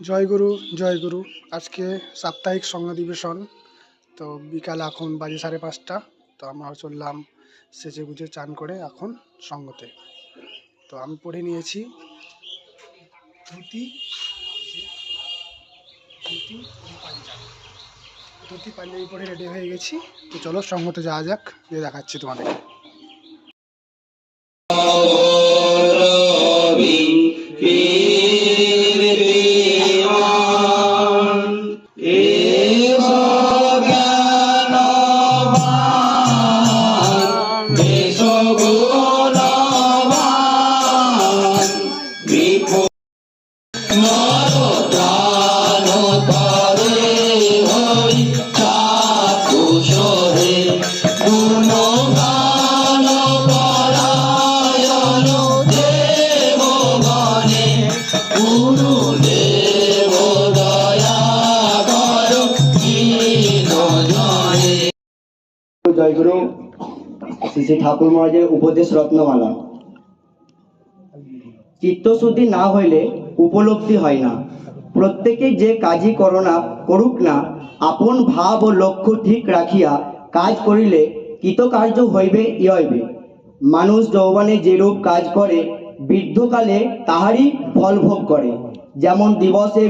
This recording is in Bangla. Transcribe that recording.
জয়গুরু জয়গুরু। আজকে সাপ্তাহিক সংঘ অধিবেশন। তো বিকাল এখন বাজে 5:30। তো আমরা চললাম সেজে গুজে চান করে এখন সঙ্গতে। তো আমি পরে নিয়েছি ধুতি ধুতি পাঞ্জাবি ধুতি পাঞ্জাবি পরে রেডি হয়ে গেছি। তো চলো সঙ্গতে যাওয়া যাক, দিয়ে দেখাচ্ছি তোমাদেরকে। জয়গুরু শ্রী শ্রী ঠাকুর মহারাজের উপদেশ রত্নমালা। চিত্তশুদ্ধি না হইলে উপলব্ধি হয় না। প্রত্যেকে যে কাজই করুক না, আপন ভাব ও লক্ষ্য ঠিক রাখিয়া কাজ করিলে কৃতকার্য হইবে হইবে। মানুষ যৌবনে যেরূপ কাজ করে, বৃদ্ধকালে তাহারই ফল ভোগ করে। যেমন দিবসে